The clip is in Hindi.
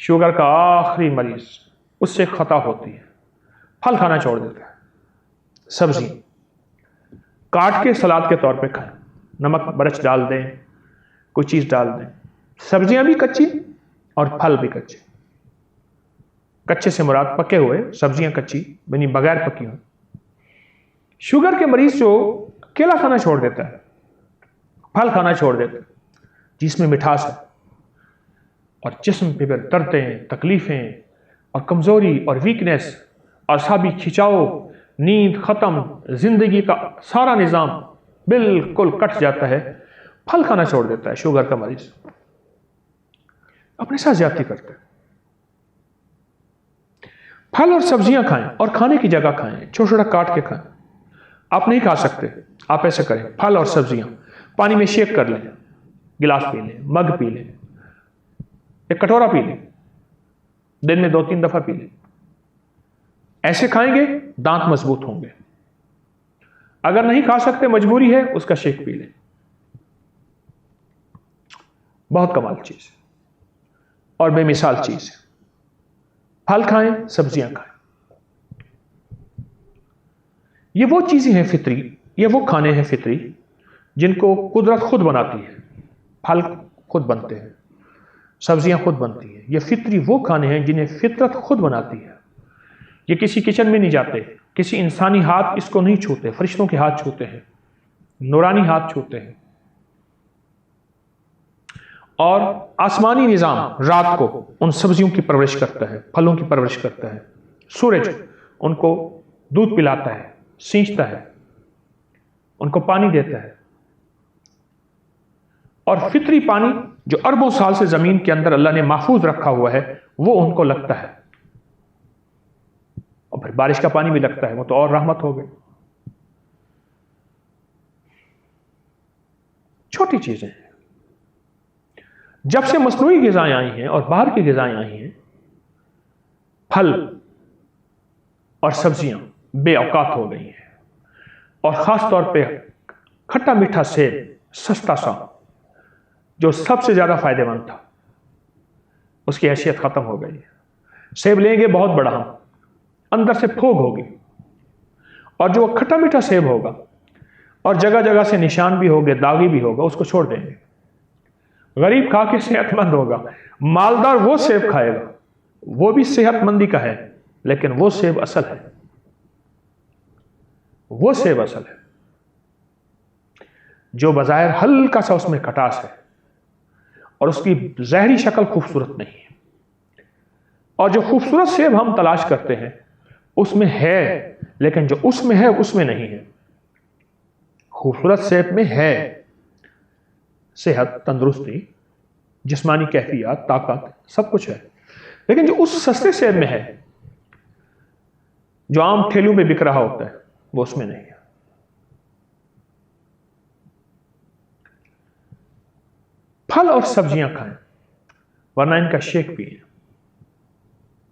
शुगर का आखिरी मरीज, उससे खता होती है, फल खाना छोड़ देता है। सब्जी काट के सलाद के तौर पे खाएं, नमक मिर्च डाल दें, कोई चीज़ डाल दें। सब्जियां भी कच्ची और फल भी कच्चे। कच्चे से मुराद पके हुए, सब्जियां कच्ची बनी बगैर पकी हुई। शुगर के मरीज जो केला खाना छोड़ देता है, फल खाना छोड़ देता है जिसमें मिठास है, और जिस्म पे फिर दर्दें, तकलीफें और कमजोरी और वीकनेस और साबी खिंचाव, नींद खत्म, जिंदगी का सारा निजाम बिल्कुल कट जाता है। फल खाना छोड़ देता है शुगर का मरीज, अपने साथ ज्यादती करता है। फल और सब्जियां खाएं और खाने की जगह खाएं, छोटा छोटा काट के खाएं। आप नहीं खा सकते, आप ऐसे करें, फल और सब्जियां पानी में शेक कर लें, गिलास पी लें, मग पी लें, एक कटोरा पी लें, दिन में 2-3 दफा पी लें। ऐसे खाएंगे दांत मजबूत होंगे। अगर नहीं खा सकते, मजबूरी है, उसका शेक पी लें। बहुत कमाल चीज है और बेमिसाल चीज है। फल खाएं, सब्जियां खाएं। ये वो चीजें हैं फितरी, ये वो खाने हैं फितरी जिनको कुदरत खुद बनाती है। फल खुद बनते हैं, सब्जियां खुद बनती हैं। ये फितरी वो खाने हैं जिन्हें फितरत खुद बनाती है। ये किसी किचन में नहीं जाते, किसी इंसानी हाथ इसको नहीं छूते, फरिश्तों के हाथ छूते हैं, नूरानी हाथ छूते हैं। और आसमानी निजाम रात को उन सब्जियों की परवरिश करता है, फलों की परवरिश करता है। सूरज उनको दूध पिलाता है, सींचता है, उनको पानी देता है। और फितरी पानी जो अरबों साल से जमीन के अंदर अल्लाह ने महफूज रखा हुआ है, वो उनको लगता है। और फिर बारिश का पानी भी लगता है, वो तो और रहमत हो गई। छोटी चीजें हैं। जब से मसनूई ग़िज़ाएं आई हैं और बाहर की ग़िज़ाएं आई हैं, फल और सब्जियां बेऔकात हो गई हैं। और खास तौर पे खट्टा मीठा सेब, सस्ता सा, जो सबसे ज्यादा फायदेमंद था, उसकी हैसियत खत्म हो गई है। सेब लेंगे बहुत बड़ा, हम अंदर से फोग होगी, और जो खट्टा मीठा सेब होगा और जगह जगह से निशान भी होंगे, दागी भी होगा, उसको छोड़ देंगे। गरीब खा के सेहतमंद होगा, मालदार वो सेब खाएगा, वो भी सेहतमंदी का है, लेकिन वो सेब असल है, वो सेब असल है जो बज़ाहिर हल्का सा उसमें खटास है और उसकी जहरी शक्ल खूबसूरत नहीं है। और जो खूबसूरत सेब हम तलाश करते हैं उसमें है, लेकिन जो उसमें है उसमें नहीं है। खूबसूरत सेब में है सेहत, तंदुरुस्ती, जिस्मानी कैफियत, ताकत, सब कुछ है, लेकिन जो उस सस्ते सेब में है, जो आम ठेलों में बिक रहा होता है, वो उसमें नहीं है। फल और सब्जियां खाएं, वरना इनका शेक पिए।